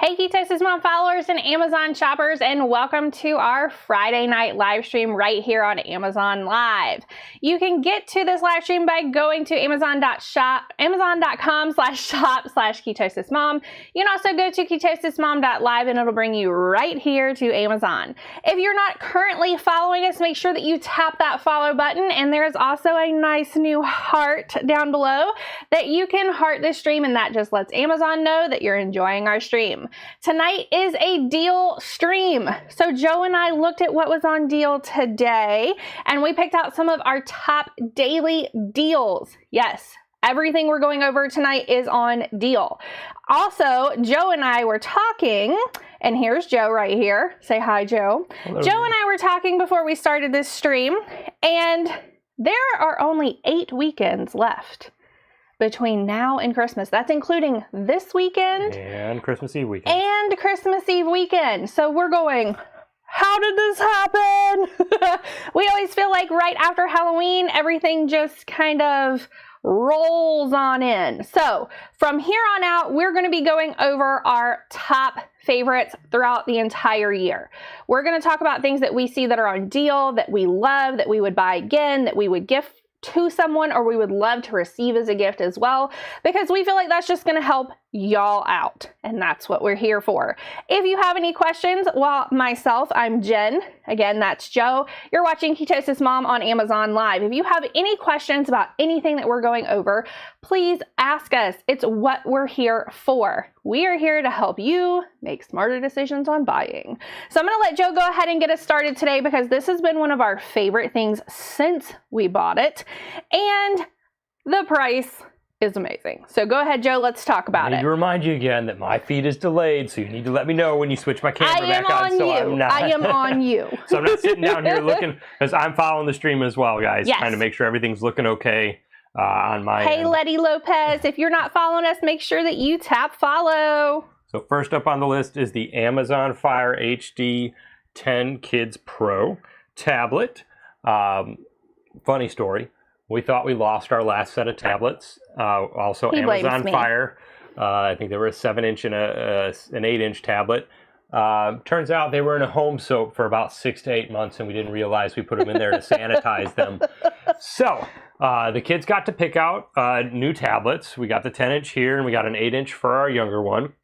Hey Ketosis Mom followers and Amazon shoppers, and welcome to our Friday night live stream right here on Amazon Live. You can get to this live stream by going to amazon.com/shop/ketosismom. You can also go to ketosismom.live and it'll bring you right here to Amazon. If you're not currently following us, make sure that you tap that follow button, and there's also a nice new heart down below that you can heart this stream, and that just lets Amazon know that you're enjoying our stream. Tonight is a deal stream. So Joe and I looked at what was on deal today, and we picked out some of our top daily deals. Yes, everything we're going over tonight is on deal. Also, Joe and I were talking, and here's Joe right here. Say hi, Joe. Hello. Joe and I were talking before we started this stream, and there are only 8 weekends left between now and Christmas. That's including this weekend and Christmas Eve weekend. And Christmas Eve weekend. So we're going, how did this happen? We always feel like right after Halloween, everything just kind of rolls on in. So from here on out, we're going to be going over our top favorites throughout the entire year. We're going to talk about things that we see that are on deal, that we love, that we would buy again, that we would gift to someone, or we would love to receive as a gift as well, because we feel like that's just going to help y'all out, and that's what we're here for. If you have any questions, well, myself, I'm Jen. Again, that's Joe. You're watching Ketosis Mom on Amazon Live. If you have any questions about anything that we're going over, please ask us. It's what we're here for. We are here to help you make smarter decisions on buying. So I'm going to let Joe go ahead and get us started today, because this has been one of our favorite things since we bought it, and the price is amazing. So go ahead, Joe, let's talk about it. I need to remind you again that my feed is delayed, so you need to let me know when you switch my camera back on. I am on you. So I'm not sitting down here looking, because I'm following the stream as well, guys. Yes. Trying to make sure everything's looking okay on my Hey, end. Letty Lopez, if you're not following us, make sure that you tap follow. So first up on the list is the Amazon Fire HD 10 Kids Pro tablet. Funny story. We thought we lost our last set of tablets. Also, He blames Amazon me. Fire. I think they were a 7-inch and an 8-inch tablet. Turns out they were in a home soak for about 6 to 8 months, and we didn't realize we put them in there to sanitize them. So the kids got to pick out new tablets. We got the 10-inch here, and we got an 8-inch for our younger one.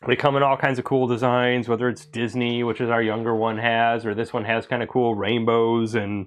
They come in all kinds of cool designs, whether it's Disney, which is our younger one has, or this one has kind of cool rainbows and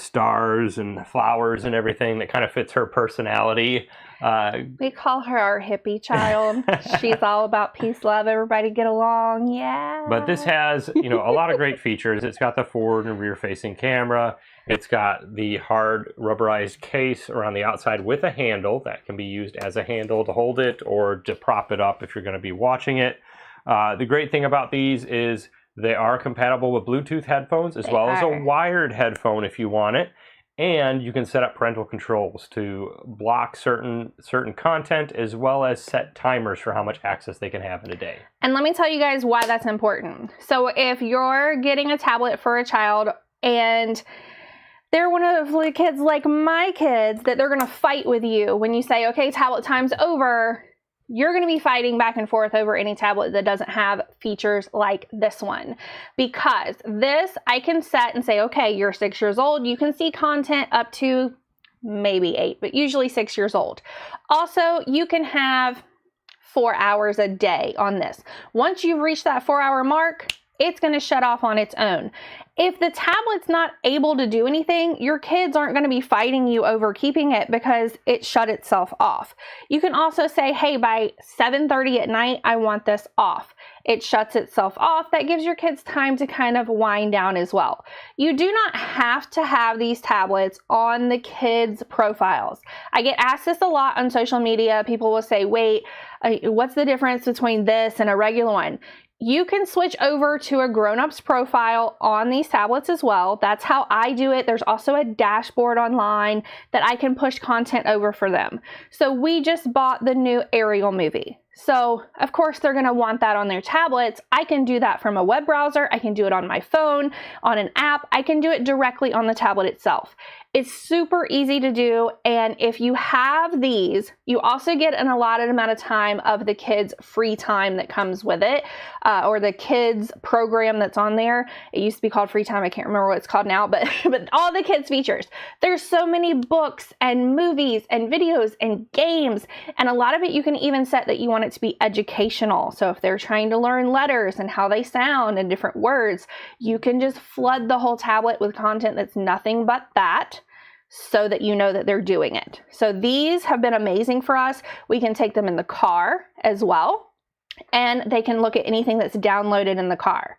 stars and flowers and everything that kind of fits her personality. We call her our hippie child. She's all about peace, love, everybody get along. Yeah. But this has, a lot of great features. It's got the forward and rear facing camera. It's got the hard rubberized case around the outside with a handle that can be used as a handle to hold it or to prop it up if you're going to be watching it. The great thing about these is they are compatible with Bluetooth headphones as well as a wired headphone if you want it. And you can set up parental controls to block certain content, as well as set timers for how much access they can have in a day. And let me tell you guys why that's important. So if you're getting a tablet for a child and they're one of the kids like my kids that they're going to fight with you when you say, okay, tablet time's over, you're going to be fighting back and forth over any tablet that doesn't have features like this one. Because this, I can set and say, okay, you're 6 years old. You can see content up to maybe 8, but usually 6 years old. Also, you can have 4 hours a day on this. Once you've reached that 4-hour mark, it's going to shut off on its own. If the tablet's not able to do anything, your kids aren't going to be fighting you over keeping it because it shut itself off. You can also say, hey, by 7:30 at night, I want this off. It shuts itself off. That gives your kids time to kind of wind down as well. You do not have to have these tablets on the kids' profiles. I get asked this a lot on social media. People will say, wait, what's the difference between this and a regular one? You can switch over to a grown-up's profile on these tablets as well. That's how I do it. There's also a dashboard online that I can push content over for them. So we just bought the new Ariel movie. So of course they're going to want that on their tablets. I can do that from a web browser. I can do it on my phone, on an app. I can do it directly on the tablet itself. It's super easy to do, and if you have these, you also get an allotted amount of time of the kids' free time that comes with it, or the kids program that's on there. It used to be called free time. I can't remember what it's called now, but all the kids features. There's so many books and movies and videos and games, and a lot of it you can even set that you want it to be educational. So if they're trying to learn letters and how they sound and different words, you can just flood the whole tablet with content that's nothing but that, so that you know that they're doing it. So these have been amazing for us. We can take them in the car as well, and they can look at anything that's downloaded in the car.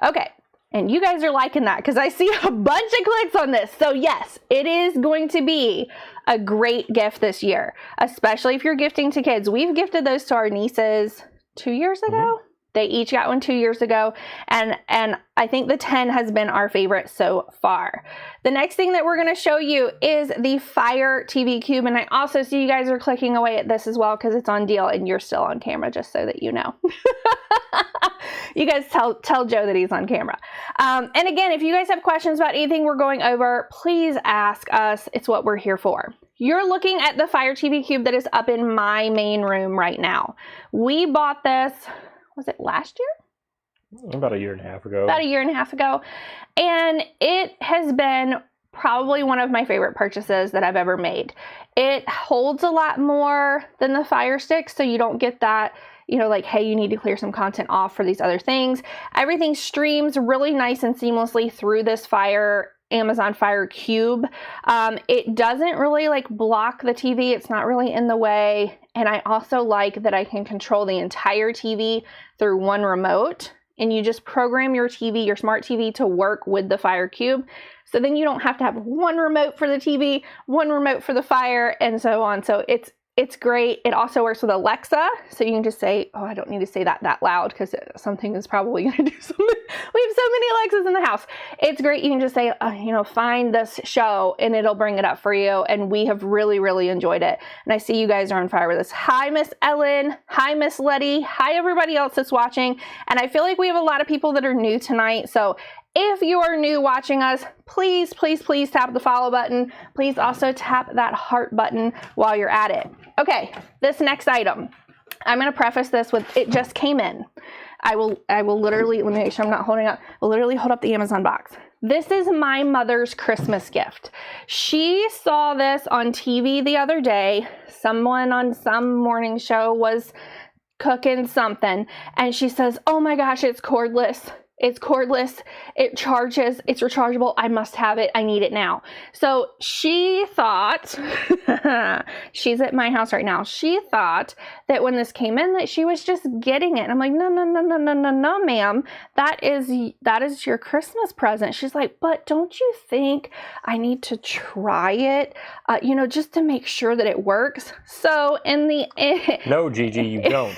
Okay, and you guys are liking that because I see a bunch of clicks on this. So yes, it is going to be a great gift this year, especially if you're gifting to kids. We've gifted those to our nieces 2 years ago. Mm-hmm. They each got one 2 years ago, and I think the 10 has been our favorite so far. The next thing that we're going to show you is the Fire TV Cube, and I also see you guys are clicking away at this as well because it's on deal, and you're still on camera, just so that you know. You guys tell Joe that he's on camera. And again, if you guys have questions about anything we're going over, please ask us. It's what we're here for. You're looking at the Fire TV Cube that is up in my main room right now. We bought this, was it last year? About a year and a half ago. About a year and a half ago. And it has been probably one of my favorite purchases that I've ever made. It holds a lot more than the Fire Stick, so you don't get that, you know, like, hey, you need to clear some content off for these other things. Everything streams really nice and seamlessly through this Amazon Fire Cube. It doesn't really like block the TV. It's not really in the way. And I also like that I can control the entire TV through one remote, and you just program your TV, your smart TV, to work with the Fire Cube. So then you don't have to have one remote for the TV, one remote for the Fire, and so on. So it's great. It also works with Alexa, so you can just say, oh, I don't need to say that loud because something is probably going to do something. We have so many Alexas in the house. It's great. You can just say, find this show, and it'll bring it up for you, and we have really, really enjoyed it. And I see you guys are on fire with this. Hi, Miss Ellen. Hi, Miss Letty. Hi, everybody else that's watching. And I feel like we have a lot of people that are new tonight, so if you are new watching us, please, please, please tap the follow button. Please also tap that heart button while you're at it. Okay, this next item, I'm going to preface this with, it just came in. I will literally, let me make sure I'm not holding up, I'll literally hold up the Amazon box. This is my mother's Christmas gift. She saw this on TV the other day. Someone on some morning show was cooking something, and she says, oh my gosh, it's cordless. It's cordless, it charges, it's rechargeable, I must have it, I need it now. So she thought, she's at my house right now, she thought that when this came in that she was just getting it. And I'm like, no, ma'am, that is your Christmas present. She's like, but don't you think I need to try it, just to make sure that it works? So in the end, no, Gigi, you don't.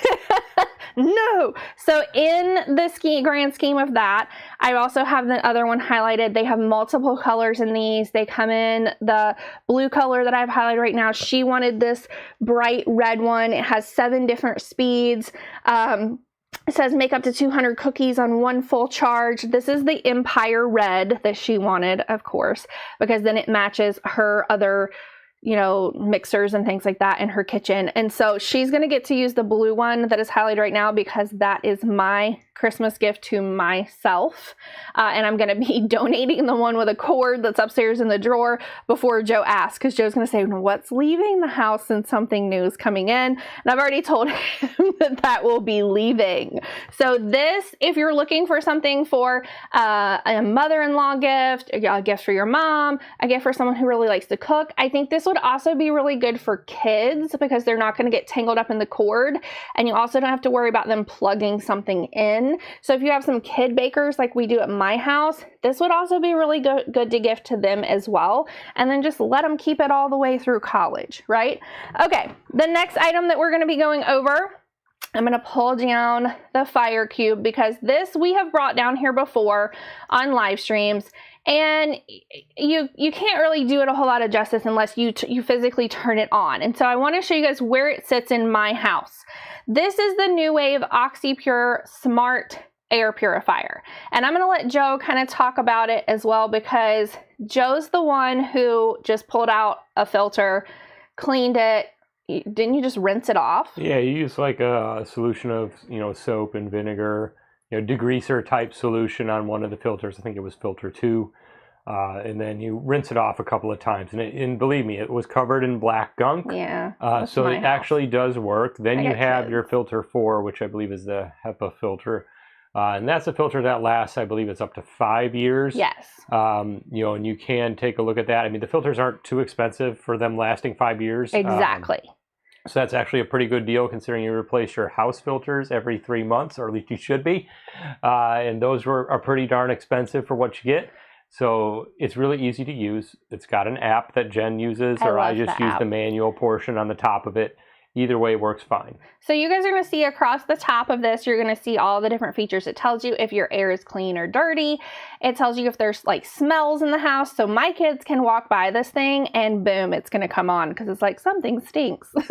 No. So in the grand scheme of that, I also have the other one highlighted. They have multiple colors in these. They come in the blue color that I've highlighted right now. She wanted this bright red one. It has 7 different speeds. It says make up to 200 cookies on one full charge. This is the Empire Red that she wanted, of course, because then it matches her other mixers and things like that in her kitchen. And so she's going to get to use the blue one that is highlighted right now because that is my Christmas gift to myself. And I'm going to be donating the one with a cord that's upstairs in the drawer before Joe asks, because Joe's going to say, what's leaving the house and something new is coming in. And I've already told him that will be leaving. So this, if you're looking for something for a mother-in-law gift, a gift for your mom, a gift for someone who really likes to cook, I think this would also be really good for kids because they're not going to get tangled up in the cord. And you also don't have to worry about them plugging something in. So if you have some kid bakers like we do at my house, this would also be really good to gift to them as well. And then just let them keep it all the way through college, right? Okay, the next item that we're going to be going over, I'm going to pull down the Fire Cube because this we have brought down here before on live streams. And you can't really do it a whole lot of justice unless you physically turn it on. And so I want to show you guys where it sits in my house. This is the New Wave OxyPure Smart air purifier. And I'm going to let Joe kind of talk about it as well, because Joe's the one who just pulled out a filter, cleaned it. Didn't you just rinse it off? Yeah, you use like a solution of, soap and vinegar, degreaser type solution on one of the filters. I think it was filter 2. And then you rinse it off a couple of times. And believe me, it was covered in black gunk. Yeah. So it actually does work. Then you have your filter 4, which I believe is the HEPA filter. And that's a filter that lasts, I believe it's up to 5 years. Yes. And you can take a look at that. I mean, the filters aren't too expensive for them lasting 5 years. Exactly. So that's actually a pretty good deal considering you replace your house filters every 3 months, or at least you should be. And those are pretty darn expensive for what you get. So it's really easy to use. It's got an app that Jen uses, or I just use the manual portion on the top of it. Either way works fine. So you guys are going to see across the top of this, you're going to see all the different features. It tells you if your air is clean or dirty. It tells you if there's like smells in the house. So my kids can walk by this thing and boom, it's going to come on because it's like something stinks. And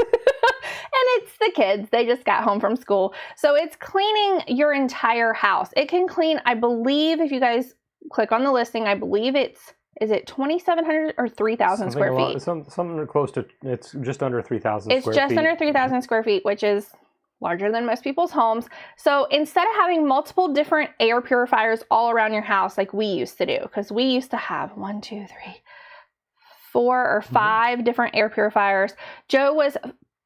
it's the kids. They just got home from school. So it's cleaning your entire house. It can clean, I believe, if you guys click on the listing, I believe is it 2,700 or 3,000 square feet? Something close to, it's just under 3,000 square feet. It's just under 3,000 square feet, which is larger than most people's homes. So instead of having multiple different air purifiers all around your house like we used to do, because we used to have 4 or 5 different air purifiers, Joe was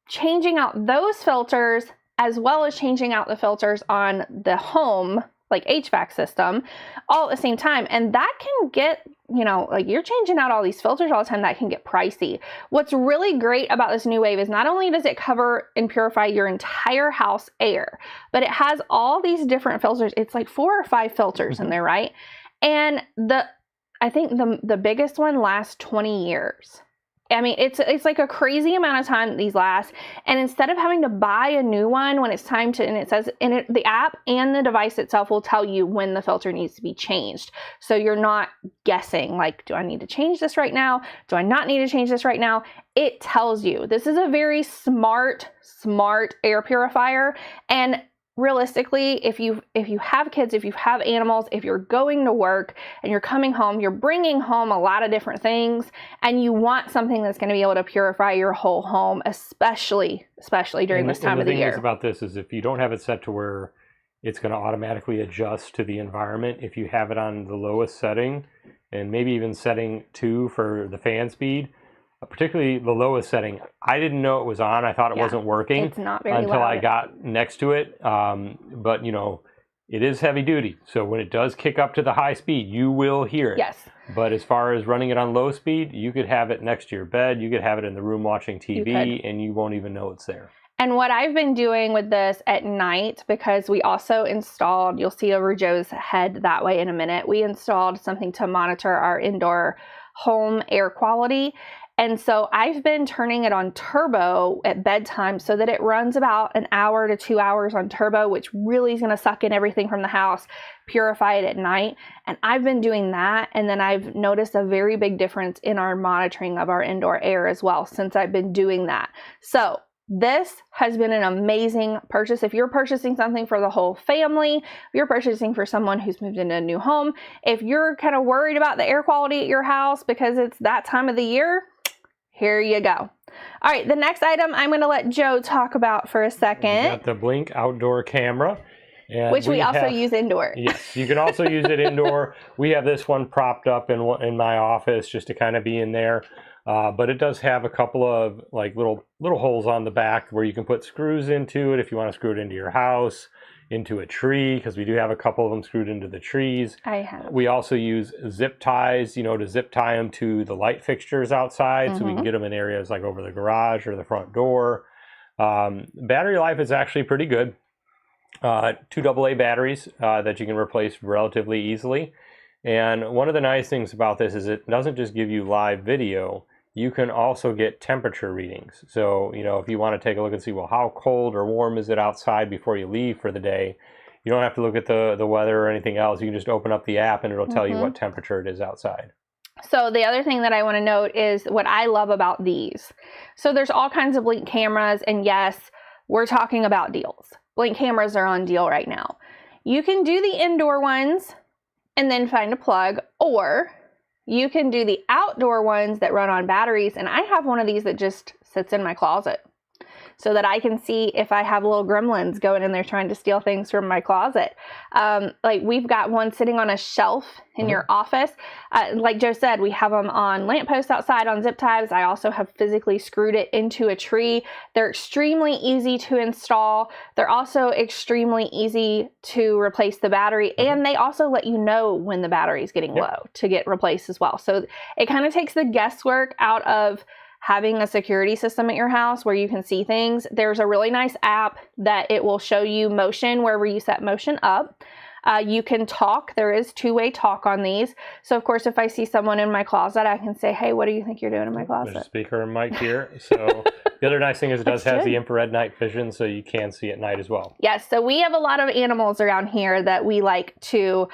changing out those filters as well as changing out the filters on the home, like HVAC system, all at the same time. And that can get, like you're changing out all these filters all the time, that can get pricey. What's really great about this new wave is not only does it cover and purify your entire house air, but it has all these different filters. It's like 4 or 5 filters in there, right? And I think the biggest one lasts 20 years. I mean, it's like a crazy amount of time that these last. And instead of having to buy a new one when it's time to, and it says in it, the app and the device itself will tell you when the filter needs to be changed. So you're not guessing like, do I need to change this right now? Do I not need to change this right now? It tells you. This is a very smart air purifier. And realistically, if you have kids, if you have animals, if you're going to work and you're coming home, you're bringing home a lot of different things, and you want something that's going to be able to purify your whole home, especially during this time of the year. The thing about this is if you don't have it set to where it's going to automatically adjust to the environment, if you have it on the lowest setting and maybe even setting 2 for the fan speed, particularly the lowest setting, I didn't know it was on. I thought it wasn't working. It's not very until loud. I got next to it. But it is heavy duty. So when it does kick up to the high speed, you will hear it. Yes. But as far as running it on low speed, you could have it next to your bed. You could have it in the room watching TV, and you won't even know it's there. And what I've been doing with this at night, because we also installed, you'll see over Joe's head that way in a minute, we installed something to monitor our indoor home air quality. And so I've been turning it on turbo at bedtime so that it runs about an hour to 2 hours on turbo, which really is going to suck in everything from the house, purify it at night. And I've been doing that. And then I've noticed a very big difference in our monitoring of our indoor air as well since I've been doing that. So this has been an amazing purchase. If you're purchasing something for the whole family, if you're purchasing for someone who's moved into a new home, if you're kind of worried about the air quality at your house because it's that time of the year, here you go. All right, the next item I'm going to let Joe talk about for a second. You got the Blink outdoor camera. And which we also use indoor. Yes, you can also use it indoor. We have this one propped up in my office just to kind of be in there. But it does have a couple of like little holes on the back where you can put screws into it if you want to screw it into your house, into a tree, because we do have a couple of them screwed into the trees. I have. We also use zip ties, to zip tie them to the light fixtures outside, so we can get them in areas like over the garage or the front door. Battery life is actually pretty good. 2 AA batteries that you can replace relatively easily. And one of the nice things about this is it doesn't just give you live video. You can also get temperature readings. So, if you want to take a look and see, well, how cold or warm is it outside before you leave for the day, you don't have to look at the weather or anything else. You can just open up the app and it'll tell you what temperature it is outside. So the other thing that I want to note is what I love about these. So there's all kinds of Blink cameras, and yes, we're talking about deals. Blink cameras are on deal right now. You can do the indoor ones and then find a plug, or you can do the outdoor ones that run on batteries. And I have one of these that just sits in my closet so that I can see if I have little gremlins going in there trying to steal things from my closet. Like we've got one sitting on a shelf in your office. Like Joe said, we have them on lampposts outside on zip ties. I also have physically screwed it into a tree. They're extremely easy to install. They're also extremely easy to replace the battery. And they also let you know when the battery is getting low to get replaced as well. So it kind of takes the guesswork out of having a security system at your house where you can see things. There's a really nice app that it will show you motion wherever you set motion up. You can talk. There is two-way talk on these. So of course, if I see someone in my closet, I can say, hey, what do you think you're doing in my closet? There's a speaker and mic here. So the other nice thing is it does have the infrared night vision, so you can see at night as well. Yes. So we have a lot of animals around here that we like to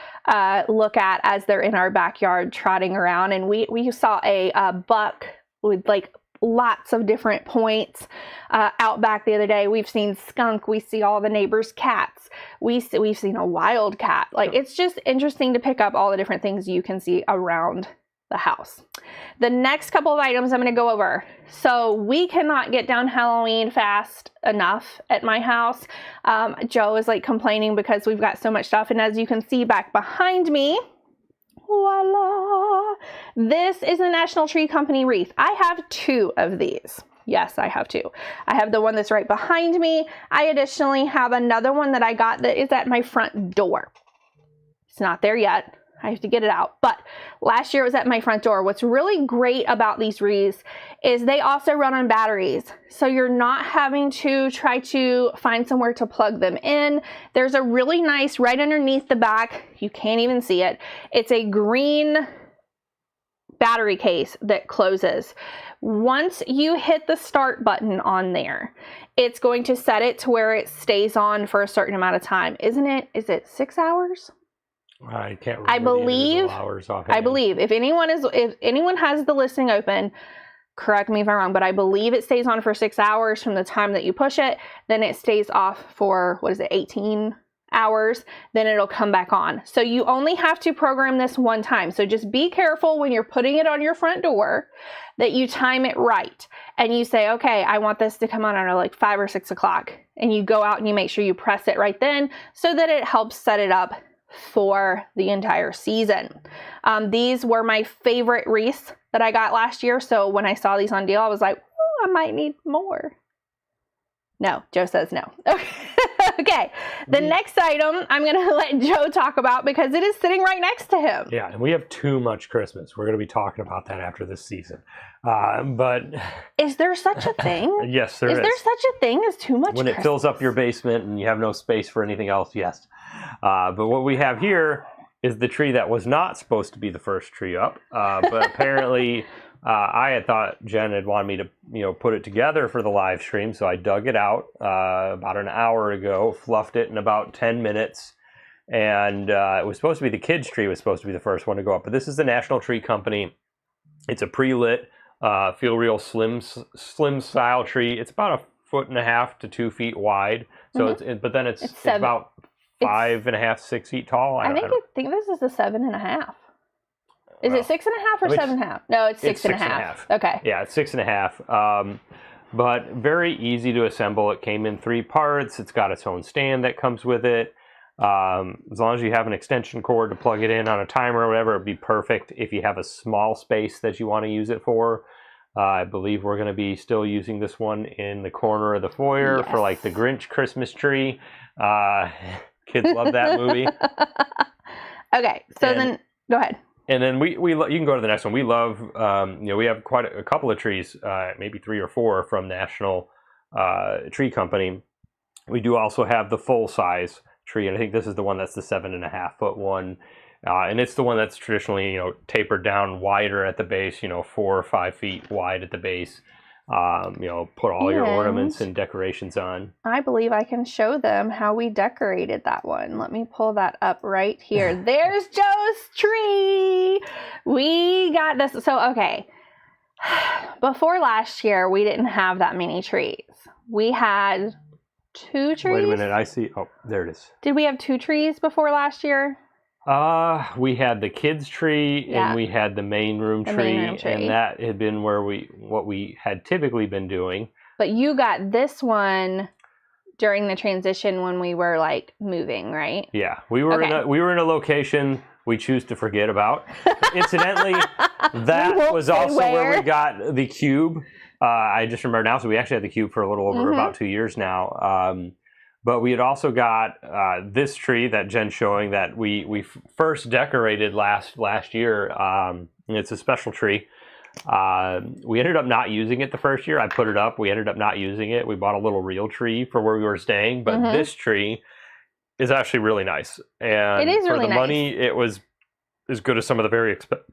look at as they're in our backyard trotting around. And we saw a buck with like lots of different points out back the other day. We've seen skunk. We see all the neighbors' cats. We've seen a wild cat. Like it's just interesting to pick up all the different things you can see around the house. The next couple of items I'm going to go over. So we cannot get down Halloween fast enough at my house. Joe is like complaining because we've got so much stuff. And as you can see back behind me, voila! This is a National Tree Company wreath. I have two of these. Yes, I have two. I have the one that's right behind me. I additionally have another one that I got that is at my front door. It's not there yet. I have to get it out. But last year it was at my front door. What's really great about these wreaths is they also run on batteries. So you're not having to try to find somewhere to plug them in. There's a really nice, right underneath the back, you can't even see it. It's a green battery case that closes. Once you hit the start button on there, it's going to set it to where it stays on for a certain amount of time. Is it 6 hours? I can't remember the individual hours offhand. I believe if anyone has the listing open, correct me if I'm wrong, but I believe it stays on for 6 hours from the time that you push it. Then it stays off for 18 hours. Then it'll come back on. So you only have to program this one time. So just be careful when you're putting it on your front door that you time it right. And you say, okay, I want this to come on at like 5 or 6 o'clock. And you go out and you make sure you press it right then so that it helps set it up for the entire season. These were my favorite wreaths that I got last year. So when I saw these on deal, I was like, oh, I might need more. No, Joe says no. Okay. The next item I'm going to let Joe talk about because it is sitting right next to him. Yeah, and we have too much Christmas. We're going to be talking about that after this season. But is there such a thing? Yes, there is. Is there such a thing as too much When Christmas? it fills up your basement and you have no space for anything else, yes. But what we have here is the tree that was not supposed to be the first tree up. But apparently I had thought Jen had wanted me to put it together for the live stream. So I dug it out about an hour ago, fluffed it in about 10 minutes. And it was supposed to be the kids' tree was supposed to be the first one to go up. But this is the National Tree Company. It's a pre-lit, feel real slim style tree. It's about 1.5 to 2 feet wide. So but then it's about 5.5, 6 feet tall. I think this is a 7.5. Is it 6.5 or 7.5? No, it's 6.5. Okay. Yeah, it's 6.5. But very easy to assemble. It came in 3 parts. It's got its own stand that comes with it. As long as you have an extension cord to plug it in on a timer or whatever, it'd be perfect. If you have a small space that you want to use it for, I believe we're going to be still using this one in the corner of the foyer for like the Grinch Christmas tree. Kids love that movie. Okay, so then go ahead. And then you can go to the next one. We love, we have quite a couple of trees, maybe 3 or 4 from National Tree Company. We do also have the full size tree, and I think this is the one that's the 7.5 foot one. And it's the one that's traditionally, tapered down wider at the base, 4 or 5 feet wide at the base. Put all your ornaments and decorations on. I believe I can show them how we decorated that one. Let me pull that up right here. There's Joe's tree. We got this. So, okay. Before last year, we didn't have that many trees. We had 2 trees? Wait a minute, I see. Oh, there it is. Did we have 2 trees before last year? We had the kids tree and we had the main room tree, and that had been what we had typically been doing. But you got this one during the transition when we were like moving, right? Yeah, we were in a location we choose to forget about. Incidentally, that was also where we got the cube. I just remember now, so we actually had the cube for a little over about 2 years now. But we had also got this tree that Jen's showing that we first decorated last year. It's a special tree. We ended up not using it the first year. I put it up. We ended up not using it. We bought a little real tree for where we were staying, but this tree is actually really nice. And it is for the money, it was as good as some of the very expensive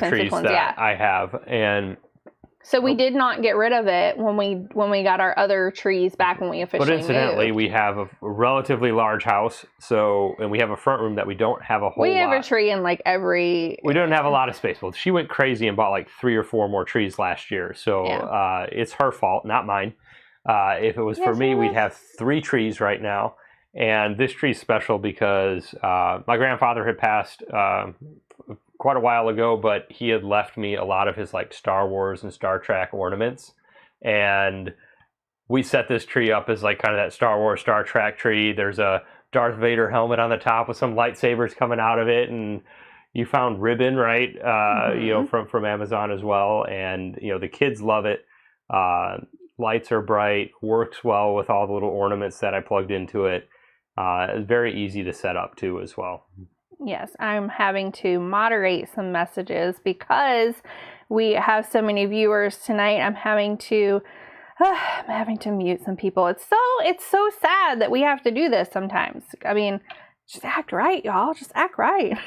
trees ones, that I have. And so we did not get rid of it when we got our other trees back when we officially moved. But incidentally, we have a relatively large house, and we have a front room that we don't have a whole lot. We have a tree in like every... We don't have a lot of space. Well, she went crazy and bought like 3 or 4 more trees last year. So it's her fault, not mine. If it was for me, we'd have 3 trees right now. And this tree is special because my grandfather had passed quite a while ago, but he had left me a lot of his like Star Wars and Star Trek ornaments, and we set this tree up as like kind of that Star Wars, Star Trek tree. There's a Darth Vader helmet on the top with some lightsabers coming out of it, and you found ribbon, right? From Amazon as well, and the kids love it. Lights are bright, works well with all the little ornaments that I plugged into it. It's very easy to set up too as well. Yes, I'm having to moderate some messages because we have so many viewers tonight. I'm having to mute some people. It's so sad that we have to do this sometimes. I mean, just act right, y'all. Just act right.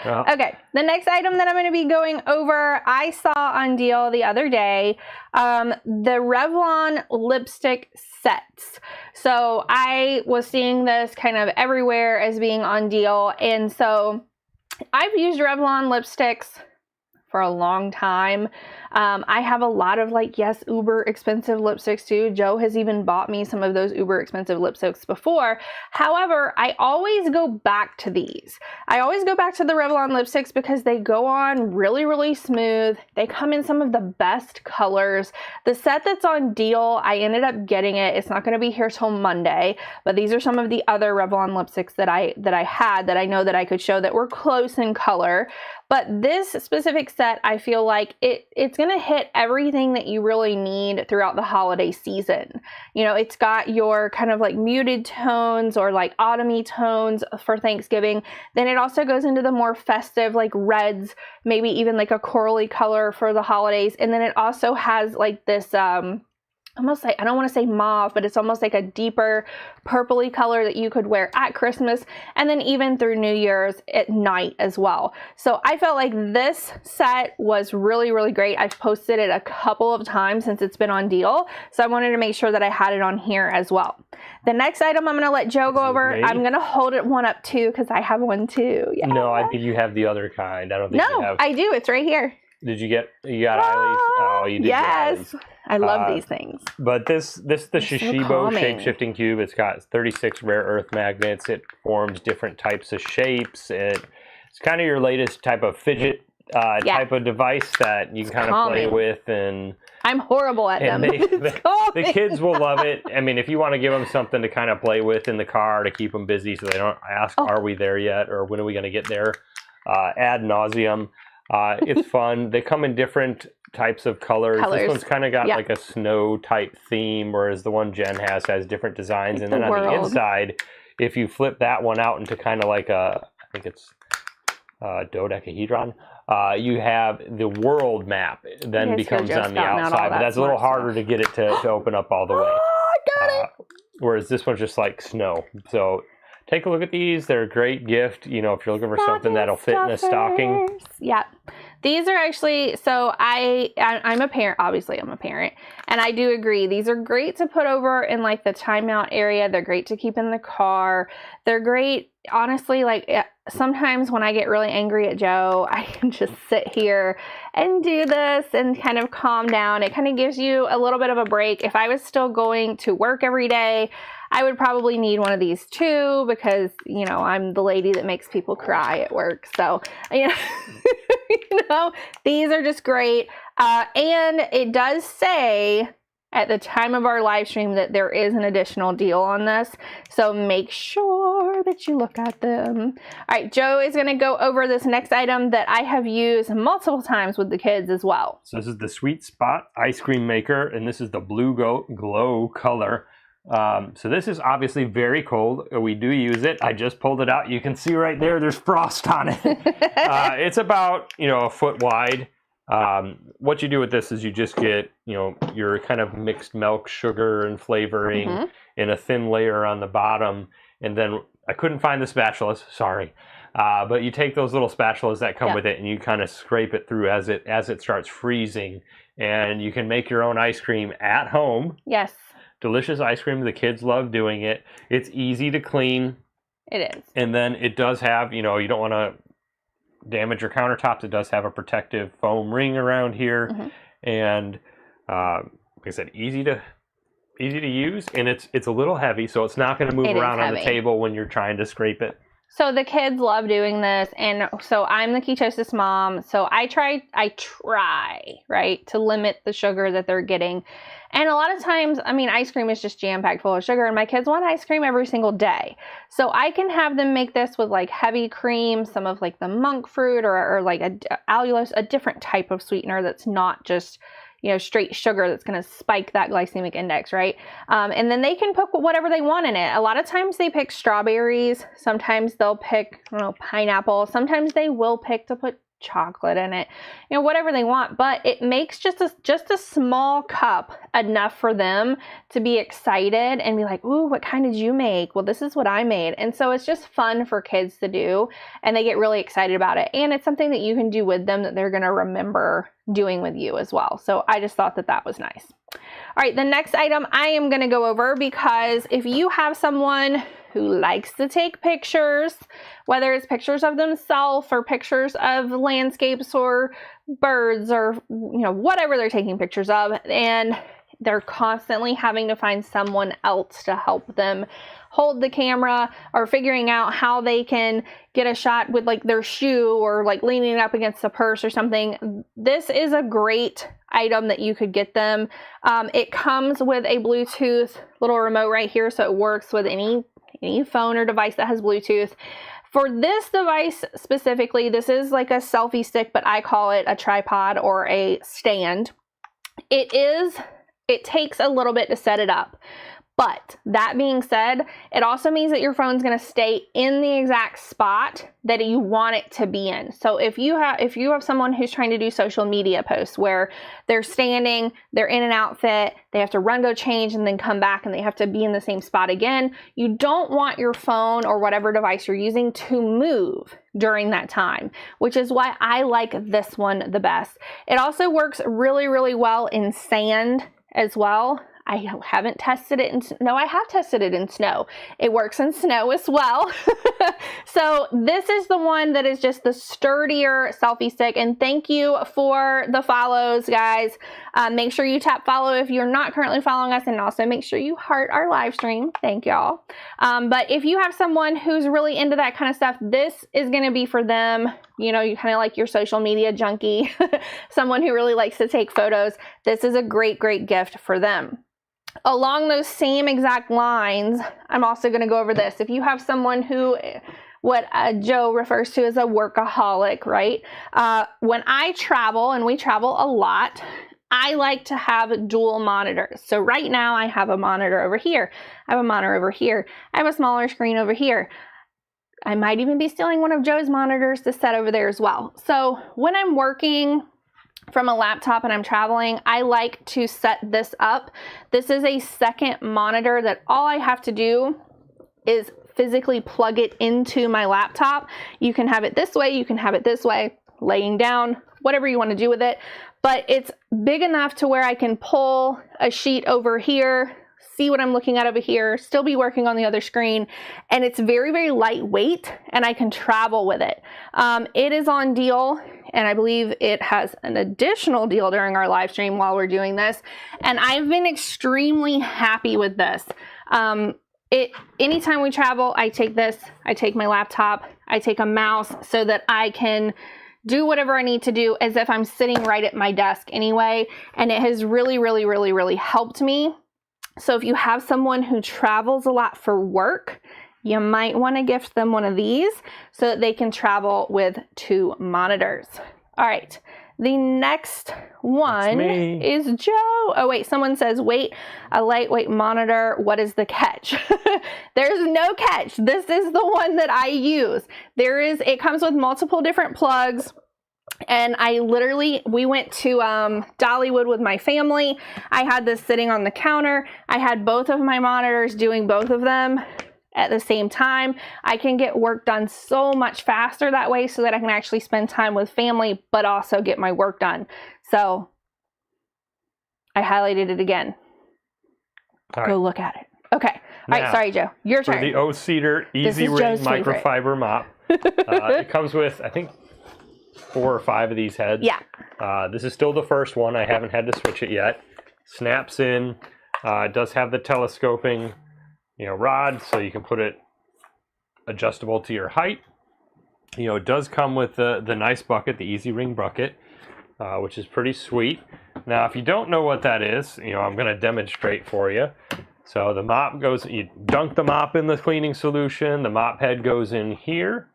Okay, the next item that I'm going to be going over, I saw on deal the other day, the Revlon lipstick sets. So I was seeing this kind of everywhere as being on deal, and so I've used Revlon lipsticks for a long time. I have a lot of uber expensive lipsticks too. Joe has even bought me some of those uber expensive lipsticks before. However, I always go back to these. I always go back to the Revlon lipsticks because they go on really, really smooth. They come in some of the best colors. The set that's on deal, I ended up getting it. It's not going to be here till Monday, but these are some of the other Revlon lipsticks that I had that I know that I could show that were close in color. But this specific set, I feel like it's going to hit everything that you really need throughout the holiday season. It's got your kind of like muted tones or like autumny tones for Thanksgiving. Then it also goes into the more festive like reds, maybe even like a corally color for the holidays. And then it also has like this almost like, I don't want to say mauve, but it's almost like a deeper purpley color that you could wear at Christmas and then even through New Year's at night as well. So I felt like this set was really, really great. I've posted it a couple of times since it's been on deal. So I wanted to make sure that I had it on here as well. The next item I'm going to let Joe go over. I'm going to hold it one up too because I have one too. Yeah. No, I think you have the other kind. I don't think you have. I do. It's right here. You got Eileen's? Oh, you did. Yes. I love these things. But the Shishibo shape-shifting cube, it's got 36 rare earth magnets. It forms different types of shapes. It's kind of your latest type of fidget type of device that you can kind of play with. And I'm horrible at them. The kids will love it. I mean, if you want to give them something to kind of play with in the car to keep them busy so they don't ask, are we there yet? Or when are we going to get there? Ad nauseum. It's fun. They come in different types of colors. This one's kind of got like a snow type theme, whereas the one Jen has different designs. And then on the inside, if you flip that one out into kind of like I think it's dodecahedron, you have the world map then becomes on the outside, but that's a little harder to get it to open up all the way. I got it! Whereas this one's just like snow. So take a look at these. They're a great gift, if you're looking for something that'll fit in a stocking. Yeah. These are actually, so I'm a parent, obviously I'm a parent, and I do agree. These are great to put over in like the timeout area. They're great to keep in the car. They're great honestly, like sometimes when I get really angry at Joe, I can just sit here and do this and kind of calm down. It kind of gives you a little bit of a break. If I was still going to work every day, I would probably need one of these too, because, you know, I'm the lady that makes people cry at work. So, you know, these are just great. And it does say at the time of our live stream that there is an additional deal on this. So make sure that you look at them. All right, Joe is going to go over this next item that I have used multiple times with the kids as well. So this is the Sweet Spot ice cream maker, and this is the Blue Glow color. So this is obviously very cold. We do use it. I just pulled it out. You can see right there, there's frost on it. It's about, you know, a foot wide. What you do with this is you just get, you know, your kind of mixed milk, sugar, and flavoring in a thin layer on the bottom. And then I couldn't find the spatulas, sorry. But you take those little spatulas that come with it and you kind of scrape it through as it starts freezing. And you can make your own ice cream at home. Yes. Delicious ice cream. The kids love doing it. It's easy to clean. It is. And then it does have, you know, you don't want to damage your countertops. It does have a protective foam ring around here. And like I said, easy to use, and it's a little heavy, so it's not going to move around on the table when you're trying to scrape it. So the kids love doing this, and so I'm the ketosis mom, so I try, right, to limit the sugar that they're getting. And a lot of times, I mean, ice cream is just jam-packed full of sugar, and my kids want ice cream every single day. So I can have them make this with like heavy cream, some of like the monk fruit or like allulose, a different type of sweetener that's not just, you know, straight sugar that's going to spike that glycemic index, right? And then they can put whatever they want in it. A lot of times they pick strawberries. Sometimes they'll pick, I don't know, pineapple. Sometimes they will pick to put chocolate in it, you know, whatever they want. But it makes just a small cup enough for them to be excited and be like, ooh, what kind did you make? Well, this is what I made. And so it's just fun for kids to do, and they get really excited about it. And it's something that you can do with them that they're going to remember doing with you as well. So I just thought that was nice. All right, the next item I am going to go over, because if you have someone who likes to take pictures, whether it's pictures of themselves or pictures of landscapes or birds or, you know, whatever they're taking pictures of, and they're constantly having to find someone else to help them hold the camera, or figuring out how they can get a shot with like their shoe or like leaning up against a purse or something, this is a great item that you could get them. It comes with a Bluetooth little remote right here, so it works with any phone or device that has Bluetooth. For this device specifically, this is like a selfie stick, but I call it a tripod or a stand. It takes a little bit to set it up. But that being said, it also means that your phone's going to stay in the exact spot that you want it to be in. So if you have someone who's trying to do social media posts where they're standing, they're in an outfit, they have to go change and then come back and they have to be in the same spot again, you don't want your phone or whatever device you're using to move during that time, which is why I like this one the best. It also works really, really well in sand as well. I haven't tested it I have tested it in snow. It works in snow as well. So this is the one that is just the sturdier selfie stick. And thank you for the follows, guys. Make sure you tap follow if you're not currently following us, and also make sure you heart our live stream. Thank y'all. But if you have someone who's really into that kind of stuff, this is going to be for them. You know, you kind of like your social media junkie, someone who really likes to take photos. This is a great, great gift for them. Along those same exact lines, I'm also going to go over this. If you have someone who, what Joe refers to as a workaholic, right? When I travel, and we travel a lot, I like to have dual monitors. So right now I have a monitor over here. I have a monitor over here. I have a smaller screen over here. I might even be stealing one of Joe's monitors to set over there as well. So when I'm working from a laptop and I'm traveling, I like to set this up. This is a second monitor that all I have to do is physically plug it into my laptop. You can have it this way, you can have it this way, laying down, whatever you want to do with it. But it's big enough to where I can pull a sheet over here, see what I'm looking at over here, still be working on the other screen. And it's very, very lightweight, and I can travel with it. It is on deal, and I believe it has an additional deal during our live stream while we're doing this. And I've been extremely happy with this. Anytime we travel, I take this, I take my laptop, I take a mouse so that I can do whatever I need to do as if I'm sitting right at my desk anyway. And it has really, really, really, really helped me. So if you have someone who travels a lot for work, you might want to gift them one of these so that they can travel with 2 monitors. All right. The next one is Joe. Oh, wait, someone says, wait, a lightweight monitor. What is the catch? There's no catch. This is the one that I use. It comes with multiple different plugs. And we went to Dollywood with my family. I had this sitting on the counter. I had both of my monitors doing both of them at the same time. I can get work done so much faster that way so that I can actually spend time with family, but also get my work done. So I highlighted it again. Go look at it. Okay. All right. Sorry, Joe. Your turn. For the O-Cedar Easy Ring Microfiber Mop. It comes with, I think, 4 or 5 of these heads. Yeah. This is still the first one. I haven't had to switch it yet. Snaps in. It does have the telescoping rod, so you can put it adjustable to your height. It does come with the nice bucket, the Easy Ring bucket, which is pretty sweet. Now, if you don't know what that is, I'm going to demonstrate for you. So the mop you dunk the mop in the cleaning solution, the mop head goes in here,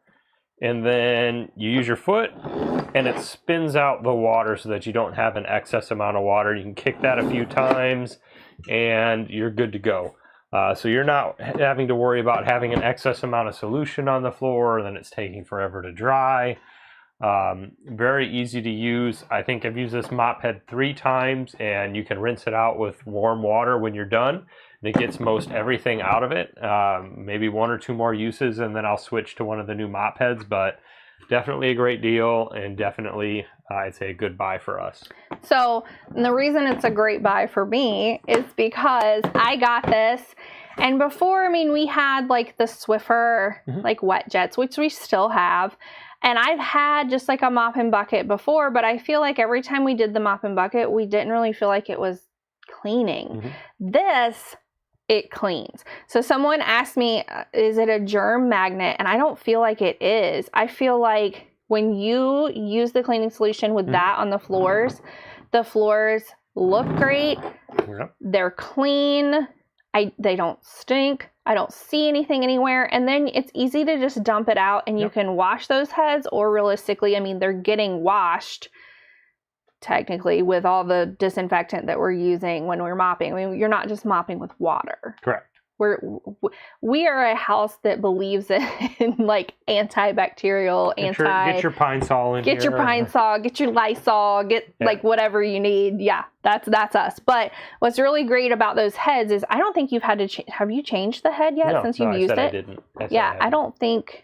and then you use your foot, and it spins out the water so that you don't have an excess amount of water. You can kick that a few times, and you're good to go. So you're not having to worry about having an excess amount of solution on the floor, and then it's taking forever to dry. Very easy to use. I think I've used this mop head 3 times, and you can rinse it out with warm water when you're done. It gets most everything out of it. Maybe 1 or 2 more uses, and then I'll switch to one of the new mop heads, but definitely a great deal, and definitely I'd say a good buy for us. So the reason it's a great buy for me is because I got this, and before, we had like the Swiffer, like wet jets, which we still have. And I've had just like a mop and bucket before, but I feel like every time we did the mop and bucket, we didn't really feel like it was cleaning. This, it cleans. So someone asked me, is it a germ magnet? And I don't feel like it is. I feel like when you use the cleaning solution with that on the floors look great. Yep. They're clean. They don't stink. I don't see anything anywhere. And then it's easy to just dump it out, and you can wash those heads, or realistically, they're getting washed technically with all the disinfectant that we're using when we're mopping. You're not just mopping with water. Correct. We are a house that believes in like antibacterial, get your Pine Sol in here. Get your Pine Sol, get your Lysol, like whatever you need. Yeah, that's us. But what's really great about those heads is I don't think you've had to have you changed the head yet since you've used it? I didn't. I don't think.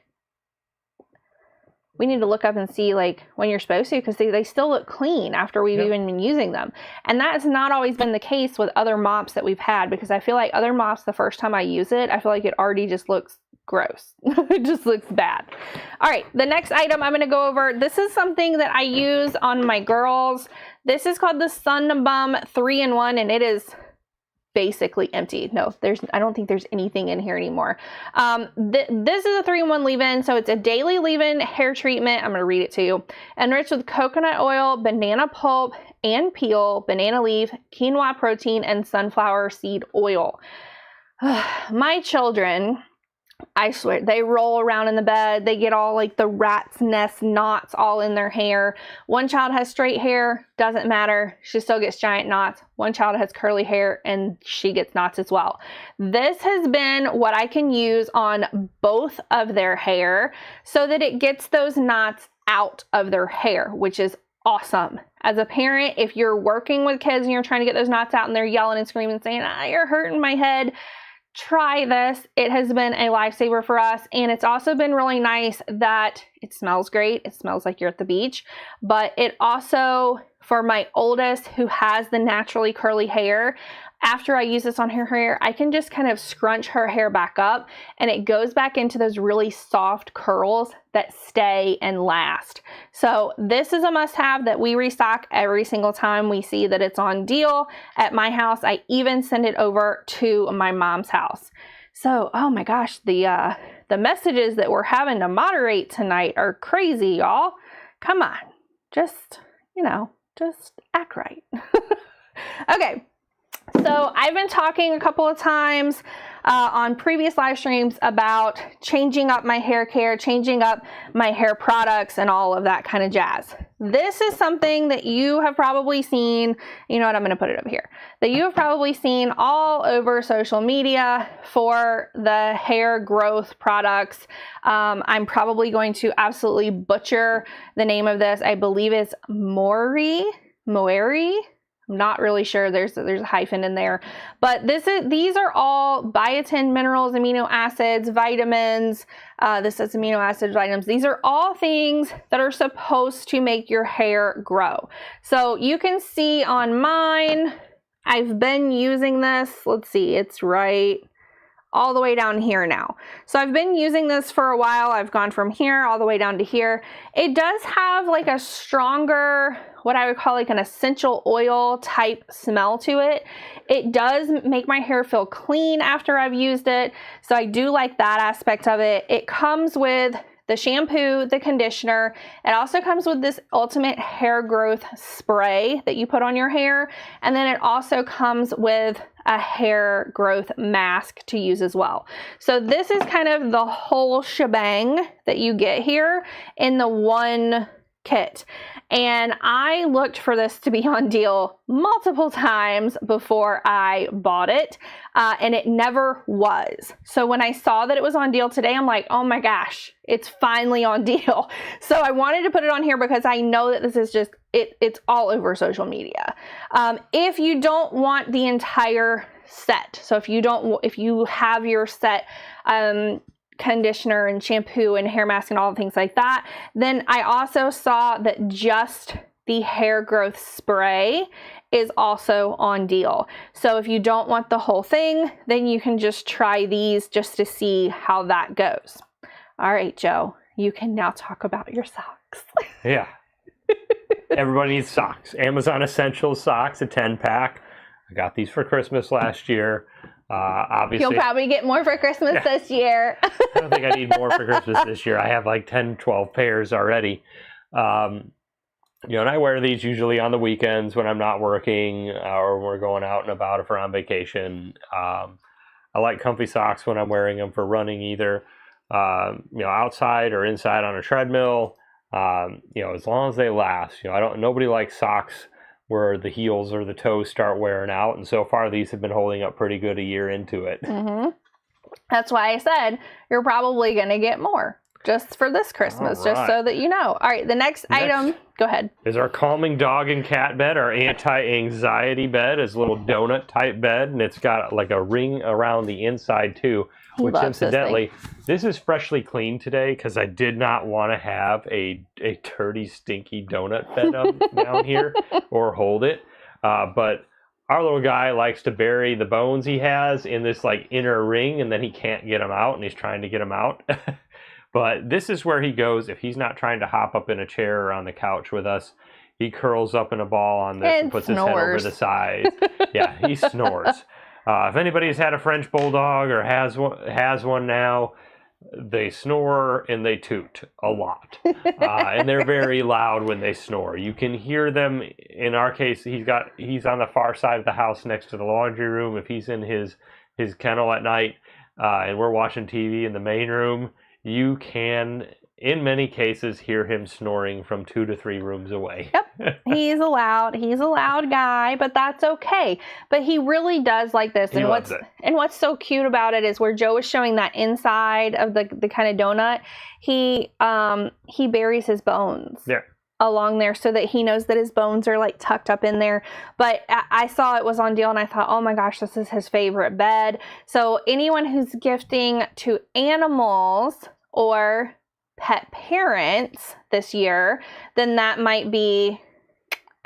We need to look up and see like when you're supposed to, because they still look clean after we've even been using them. And that's not always been the case with other mops that we've had, because I feel like other mops, the first time I use it, I feel like it already just looks gross. It just looks bad. All right, the next item I'm going to go over, this is something that I use on my girls. This is called the Sun Bum 3-in-1, and it is basically empty. No, I don't think there's anything in here anymore. This is a 3-in-1 leave-in, so it's a daily leave-in hair treatment. I'm going to read it to you. Enriched with coconut oil, banana pulp and peel, banana leaf, quinoa protein, and sunflower seed oil. My children, I swear, they roll around in the bed. They get all like the rat's nest knots all in their hair. One child has straight hair, doesn't matter. She still gets giant knots. One child has curly hair and she gets knots as well. This has been what I can use on both of their hair so that it gets those knots out of their hair, which is awesome. As a parent, if you're working with kids and you're trying to get those knots out and they're yelling and screaming saying, you're hurting my head, try this. It has been a lifesaver for us, and it's also been really nice that it smells great. It smells like you're at the beach, but it also, for my oldest who has the naturally curly hair, after I use this on her hair, I can just kind of scrunch her hair back up and it goes back into those really soft curls that stay and last. So this is a must-have that we restock every single time we see that it's on deal at my house. I even send it over to my mom's house. So, oh my gosh, the messages that we're having to moderate tonight are crazy, y'all. Come on, just act right. Okay. So I've been talking a couple of times on previous live streams about changing up my hair care, changing up my hair products, and all of that kind of jazz. This is something that you have probably seen, you know what, I'm going to put it over here, that you have probably seen all over social media for the hair growth products. I'm probably going to absolutely butcher the name of this. I believe it's Moeri. I'm not really sure. There's a hyphen in there, but these are all biotin, minerals, amino acids, vitamins. This says amino acids, vitamins. These are all things that are supposed to make your hair grow. So you can see on mine, I've been using this. Let's see, it's right all the way down here now. So I've been using this for a while. I've gone from here all the way down to here. It does have like a stronger, what I would call like an essential oil type smell to it. It does make my hair feel clean after I've used it. So I do like that aspect of it. It comes with the shampoo, the conditioner. It also comes with this ultimate hair growth spray that you put on your hair. And then it also comes with a hair growth mask to use as well. So this is kind of the whole shebang that you get here in the one kit. And I looked for this to be on deal multiple times before I bought it, and it never was. So when I saw that it was on deal today, I'm like, oh my gosh, it's finally on deal. So I wanted to put it on here because I know that this is just, it's all over social media. If you don't want the entire set, so if you have your set, conditioner and shampoo and hair mask and all the things like that, then I also saw that just the hair growth spray is also on deal. So if you don't want the whole thing, then you can just try these just to see how that goes. All right, Joe, you can now talk about your socks. Yeah. Everybody needs socks. Amazon Essentials socks, a 10-pack. I got these for Christmas last year. Obviously, you'll probably get more for Christmas this year. I don't think I need more for Christmas this year. I have like 10, 12 pairs already. And I wear these usually on the weekends when I'm not working or when we're going out and about if we're on vacation. I like comfy socks when I'm wearing them for running either, outside or inside on a treadmill. As long as they last. Nobody likes socks where the heels or the toes start wearing out. And so far, these have been holding up pretty good a year into it. Mm-hmm. That's why I said you're probably going to get more just for this Christmas, just so that you know. All right, the next item, go ahead. Is our calming dog and cat bed, our anti-anxiety bed. Is a little donut type bed, and it's got like a ring around the inside too. Which incidentally, this is freshly cleaned today because I did not want to have a dirty, stinky donut bed up down here or hold it. But our little guy likes to bury the bones he has in this like inner ring, and then he can't get them out, and he's trying to get them out. But this is where he goes if he's not trying to hop up in a chair or on the couch with us. He curls up in a ball on this and puts his head over the side. Yeah, he snores. If anybody's had a French bulldog or has one now, they snore and they toot a lot. And they're very loud when they snore. You can hear them. In our case, he's on the far side of the house next to the laundry room. If he's in his kennel at night and we're watching TV in the main room, you can, in many cases, hear him snoring from 2 to 3 rooms away. Yep, he's a loud guy, but that's okay. But he really does like this. He loves it. And what's so cute about it is where Joe was showing that inside of the kind of donut, he buries his bones. Yeah. Along there so that he knows that his bones are like tucked up in there. But I saw it was on deal and I thought, oh my gosh, this is his favorite bed. So anyone who's gifting to animals or pet parents this year, then that might be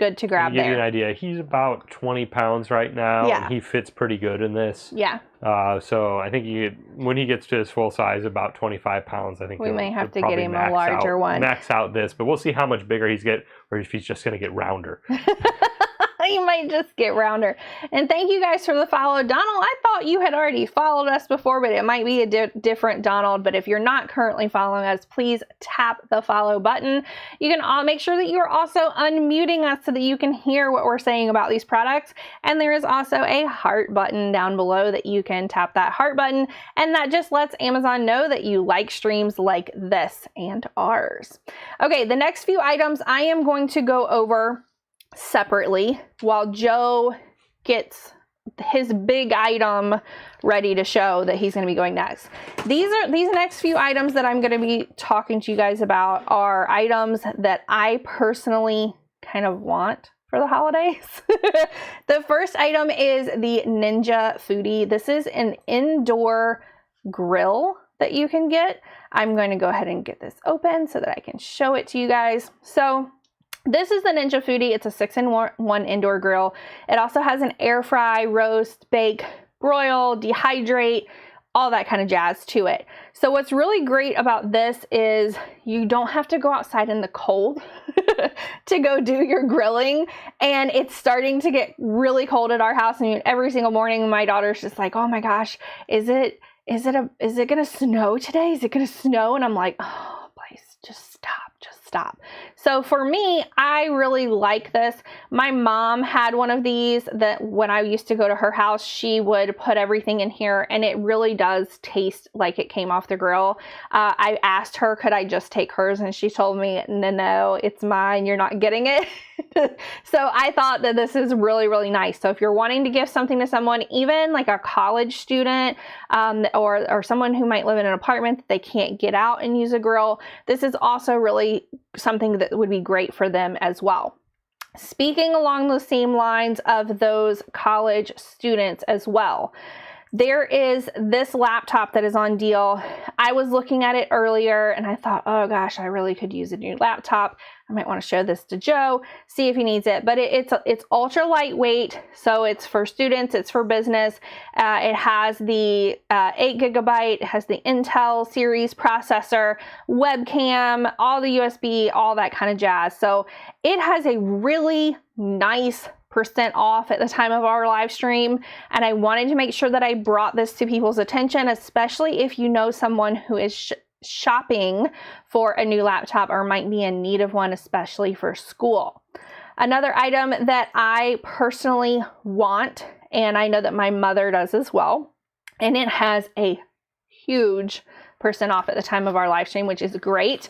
good to grab to give you there. an idea, he's about 20 pounds right now. Yeah. And he fits pretty good in this. Yeah. So I think when he gets to his full size, about 25 pounds, I think We may have to probably get him a larger one. Max out this, but we'll see how much bigger he's get, or if he's just going to get rounder. He might just get rounder. And thank you guys for the follow. Donald, I thought you had already followed us before, but it might be a different Donald. But if you're not currently following us, please tap the follow button. You can all make sure that you're also unmuting us so that you can hear what we're saying about these products. And there is also a heart button down below that you can tap that heart button. And that just lets Amazon know that you like streams like this and ours. Okay, the next few items I am going to go over separately while Joe gets his big item ready to show that he's going to be going next. These next few items that I'm going to be talking to you guys about are items that I personally kind of want for the holidays. The first item is the Ninja Foodie. This is an indoor grill that you can get. I'm going to go ahead and get this open so that I can show it to you guys. So this is the Ninja Foodie. It's a 6-in-1 indoor grill. It also has an air fry, roast, bake, broil, dehydrate, all that kind of jazz to it. So what's really great about this is you don't have to go outside in the cold to go do your grilling. And it's starting to get really cold at our house. I mean, every single morning my daughter's just like, oh my gosh, is it gonna snow today? Is it gonna snow? And I'm like, oh, please just stop. So for me, I really like this. My mom had one of these that when I used to go to her house, she would put everything in here and it really does taste like it came off the grill. I asked her, could I just take hers? And she told me, no, it's mine. You're not getting it. So I thought that this is really, really nice. So if you're wanting to give something to someone, even like a college student or someone who might live in an apartment that they can't get out and use a grill, this is also really something that would be great for them as well. Speaking along those same lines of those college students as well, there is this laptop that is on deal. I was looking at it earlier and I thought, oh gosh, I really could use a new laptop. I might want to show this to Joe, see if he needs it. But it's ultra lightweight, so it's for students, it's for business. It has the 8 gigabyte, it has the Intel series processor, webcam, all the USB, all that kind of jazz. So it has a really nice % off at the time of our live stream, and I wanted to make sure that I brought this to people's attention, especially if you know someone who is shopping for a new laptop or might be in need of one, especially for school. Another item that I personally want, and I know that my mother does as well, and it has a huge % off at the time of our live stream, which is great.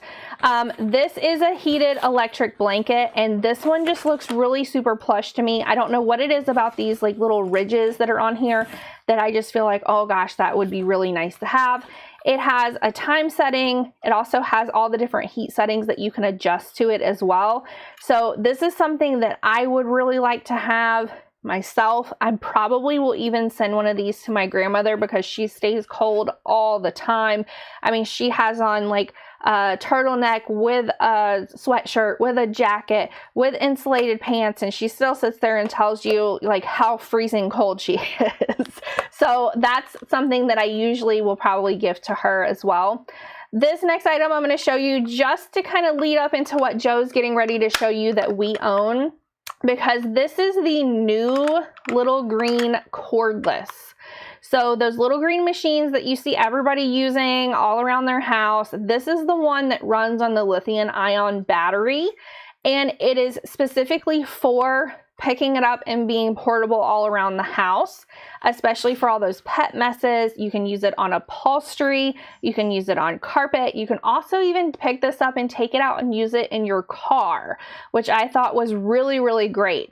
This is a heated electric blanket, and this one just looks really super plush to me. I don't know what it is about these like little ridges that are on here that I just feel like, oh gosh, that would be really nice to have. It has a time setting. It also has all the different heat settings that you can adjust to it as well. So this is something that I would really like to have myself. I probably will even send one of these to my grandmother because she stays cold all the time. I mean, she has on like a turtleneck with a sweatshirt, with a jacket, with insulated pants, and she still sits there and tells you like how freezing cold she is. So that's something that I usually will probably give to her as well. This next item I'm going to show you just to kind of lead up into what Joe's getting ready to show you that we own, because this is the new little green cordless. So those little green machines that you see everybody using all around their house, this is the one that runs on the lithium-ion battery, and it is specifically for picking it up and being portable all around the house, especially for all those pet messes. You can use it on upholstery, you can use it on carpet, you can also even pick this up and take it out and use it in your car, which I thought was really, really great.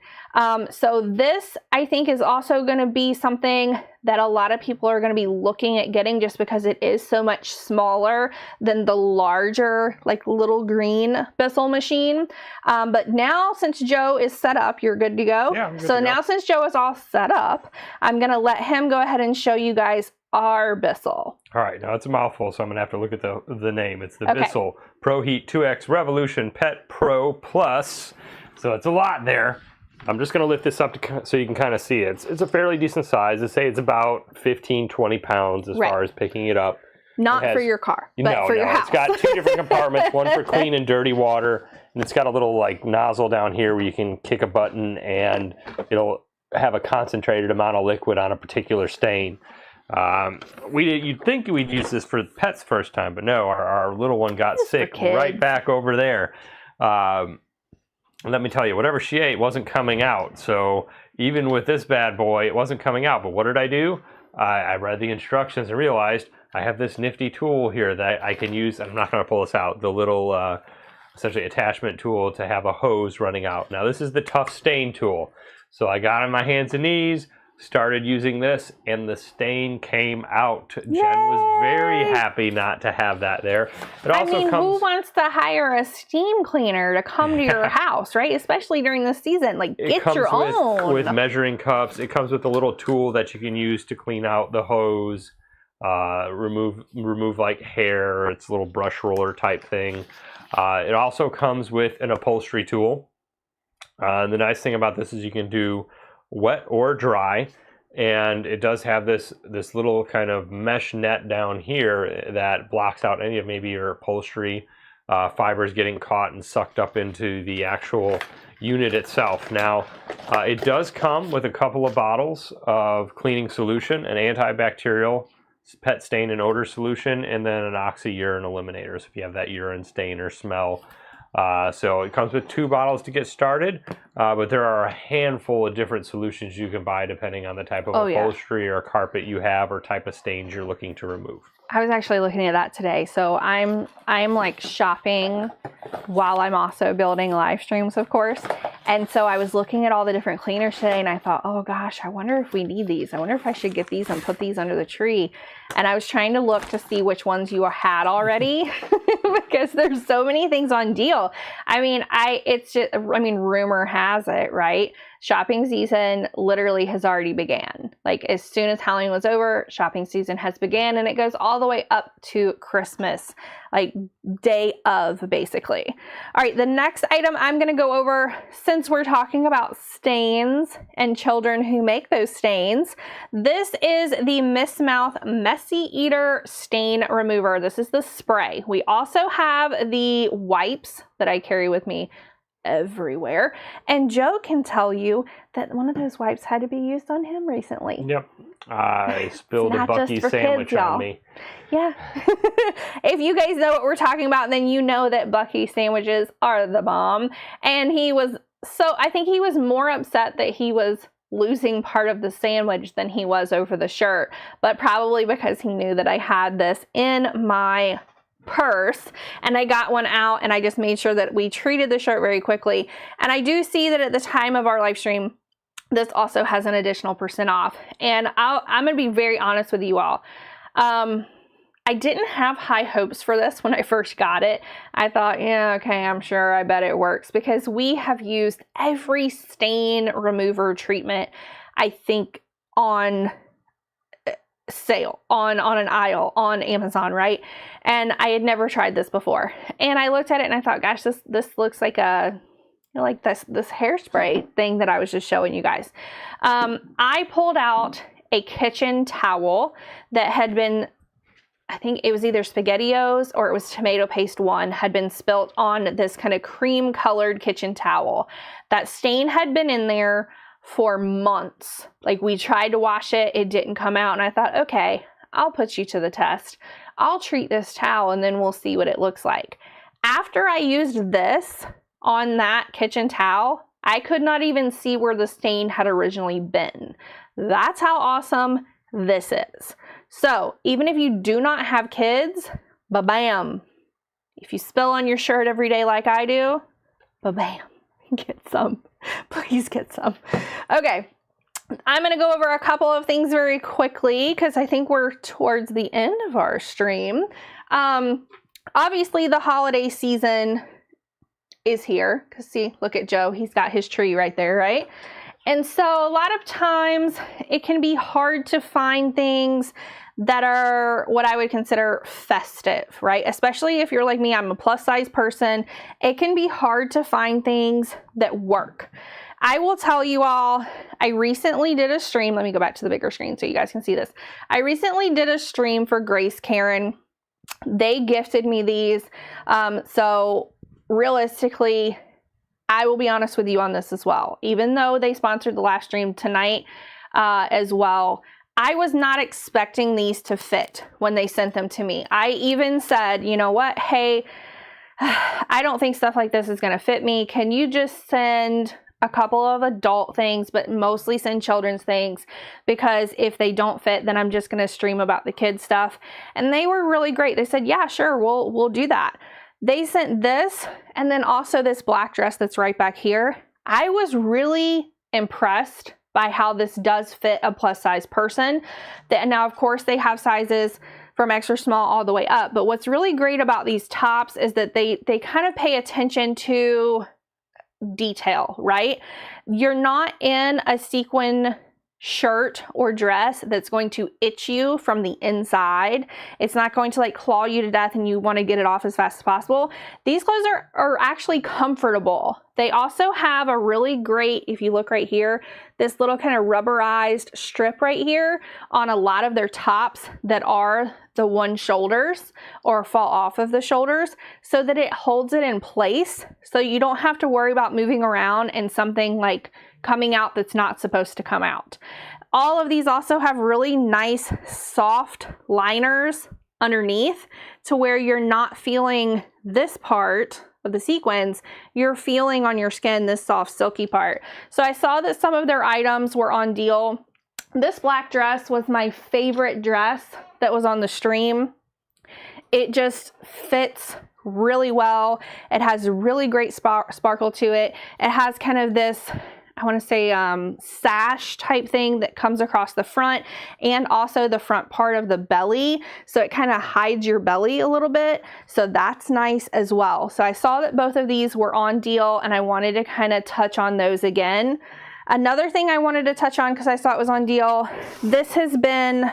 So this, I think, is also going to be something that a lot of people are going to be looking at getting just because it is so much smaller than the larger, like little green Bissell machine. But now since Joe is set up, you're good to go. Yeah, I'm good so to now go. Since Joe is all set up, I'm going to let him go ahead and show you guys our Bissell. All right, now it's a mouthful, so I'm going to have to look at the name. It's the Okay. Bissell Pro Heat 2X Revolution Pet Pro Plus. So it's a lot there. I'm just going to lift this up so you can kind of see it. It's a fairly decent size. I'd say it's about 15, 20 pounds as far as picking it up. Not for your car, but for your house. It's got 2 different compartments, one for clean and dirty water, and it's got a little like nozzle down here where you can kick a button and it'll have a concentrated amount of liquid on a particular stain. You'd think we'd use this for pets first time, but no, our little one got sick right back over there. Let me tell you, whatever she ate wasn't coming out. So even with this bad boy, it wasn't coming out. But what did I do? I read the instructions and realized I have this nifty tool here that I can use. I'm not going to pull this out. The little essentially attachment tool to have a hose running out. Now this is the tough stain tool. So I got on my hands and knees, started using this, and the stain came out. Yay! Jen was very happy not to have that there. Who wants to hire a steam cleaner to come to your house, right? Especially during the season. Like, get your own. With measuring cups. It comes with a little tool that you can use to clean out the hose, remove like hair. It's a little brush roller type thing. It also comes with an upholstery tool. The nice thing about this is you can do wet or dry, and it does have this little kind of mesh net down here that blocks out any of maybe your upholstery fibers getting caught and sucked up into the actual unit itself. Now it does come with a couple of bottles of cleaning solution, an antibacterial pet stain and odor solution, and then an oxy-urine eliminator, so if you have that urine stain or smell. So it comes with 2 bottles to get started, but there are a handful of different solutions you can buy depending on the type of upholstery or carpet you have or type of stains you're looking to remove. I was actually looking at that today. So I'm like shopping while I'm also building live streams, of course. And so I was looking at all the different cleaners today and I thought, oh gosh, I wonder if we need these. I wonder if I should get these and put these under the tree. And I was trying to look to see which ones you had already because there's so many things on deal. Rumor has it, right? Shopping season literally has already began. Like as soon as Halloween was over, shopping season has began, and it goes all the way up to Christmas, like day of basically. All right, the next item I'm going to go over, since we're talking about stains and children who make those stains, this is the Miss Mouth Messy Eater Stain Remover. This is the spray. We also have the wipes that I carry with me everywhere, and Joe can tell you that one of those wipes had to be used on him recently. Yep, I spilled a Bucky sandwich kids, on me. Yeah. If you guys know what we're talking about, then you know that Bucky sandwiches are the bomb. And I think he was more upset that he was losing part of the sandwich than he was over the shirt, but probably because he knew that I had this in my purse and I got one out, and I just made sure that we treated the shirt very quickly. And I do see that at the time of our live stream, this also has an additional % off. And I'm going to be very honest with you all. I didn't have high hopes for this when I first got it. I thought, yeah, okay, I'm sure, I bet it works, because we have used every stain remover treatment, I think, on sale on an aisle on Amazon, right? And I had never tried this before, and I looked at it and I thought, gosh, this looks like this hairspray thing that I was just showing you guys. I pulled out a kitchen towel that had been, I think it was either SpaghettiOs or it was tomato paste one, had been spilt on this kind of cream colored kitchen towel. That stain had been in there for months. Like, we tried to wash it, it didn't come out, and I thought, okay, I'll put you to the test. I'll treat this towel and then we'll see what it looks like. After I used this on that kitchen towel, I could not even see where the stain had originally been. That's how awesome this is. So even if you do not have kids, ba-bam. If you spill on your shirt every day like I do, ba-bam, get some. Please get some. Okay, I'm going to go over a couple of things very quickly because I think we're towards the end of our stream. Obviously, the holiday season is here because, see, look at Joe. He's got his tree right there, right? And so a lot of times it can be hard to find things that are what I would consider festive, right? Especially if you're like me, I'm a plus size person. It can be hard to find things that work. I will tell you all, I recently did a stream. Let me go back to the bigger screen so you guys can see this. I recently did a stream for Grace Karen. They gifted me these. So realistically, I will be honest with you on this as well. Even though they sponsored the last stream tonight as well, I was not expecting these to fit when they sent them to me. I even said, you know what? Hey, I don't think stuff like this is going to fit me. Can you just send a couple of adult things, but mostly send children's things? Because if they don't fit, then I'm just going to stream about the kids stuff. And they were really great. They said, yeah, sure, we'll do that. They sent this, and then also this black dress that's right back here. I was really impressed by how this does fit a plus size person. Now, of course, they have sizes from extra small all the way up. But what's really great about these tops is that they kind of pay attention to detail, right? You're not in a sequin shirt or dress that's going to itch you from the inside. It's not going to like claw you to death and you want to get it off as fast as possible. These clothes are actually comfortable. They also have a really great, if you look right here, this little kind of rubberized strip right here on a lot of their tops that are the one shoulders or fall off of the shoulders, so that it holds it in place so you don't have to worry about moving around and something like coming out that's not supposed to come out. All of these also have really nice soft liners underneath to where you're not feeling this part of the sequins, you're feeling on your skin this soft silky part. So I saw that some of their items were on deal. This black dress was my favorite dress that was on the stream. It just fits really well. It has really great sparkle to it. It has kind of this, I want to say sash type thing that comes across the front and also the front part of the belly. So it kind of hides your belly a little bit. So that's nice as well. So I saw that both of these were on deal and I wanted to kind of touch on those again. Another thing I wanted to touch on because I saw it was on deal, this has been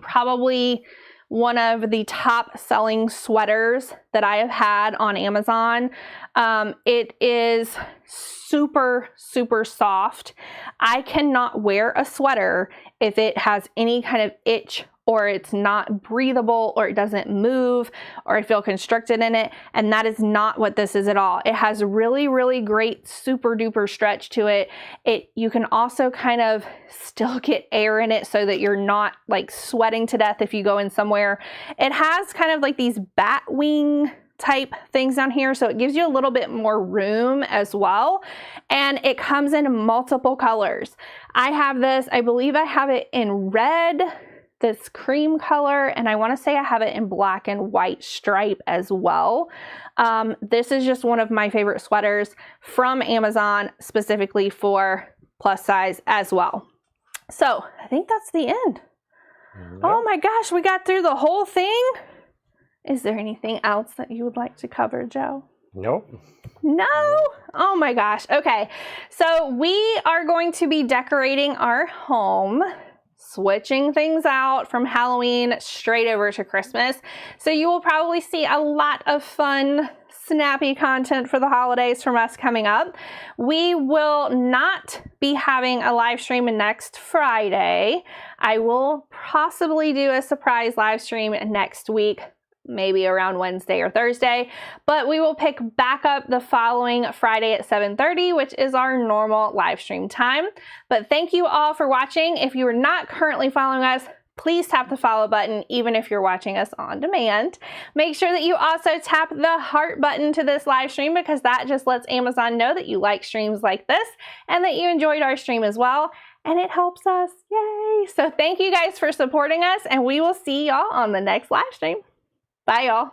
probably one of the top selling sweaters that I have had on Amazon. It is super, super soft. I cannot wear a sweater if it has any kind of itch or it's not breathable or it doesn't move or I feel constricted in it. And that is not what this is at all. It has really, really great super duper stretch to it. You can also kind of still get air in it so that you're not like sweating to death if you go in somewhere. It has kind of like these bat wing type things down here, so it gives you a little bit more room as well, and it comes in multiple colors. I have this, I believe I have it in red, this cream color, and I want to say I have it in black and white stripe as well. This is just one of my favorite sweaters from Amazon, specifically for plus size as well. So I think that's the end. Yep. Oh my gosh, we got through the whole thing. Is there anything else that you would like to cover, Joe? Nope. No? Oh my gosh. Okay. So we are going to be decorating our home, switching things out from Halloween straight over to Christmas. So you will probably see a lot of fun, snappy content for the holidays from us coming up. We will not be having a live stream next Friday. I will possibly do a surprise live stream next week, maybe around Wednesday or Thursday, but we will pick back up the following Friday at 7:30, which is our normal live stream time. But thank you all for watching. If you are not currently following us, please tap the follow button, even if you're watching us on demand. Make sure that you also tap the heart button to this live stream, because that just lets Amazon know that you like streams like this and that you enjoyed our stream as well. And it helps us. Yay! So thank you guys for supporting us, and we will see y'all on the next live stream. Bye, y'all.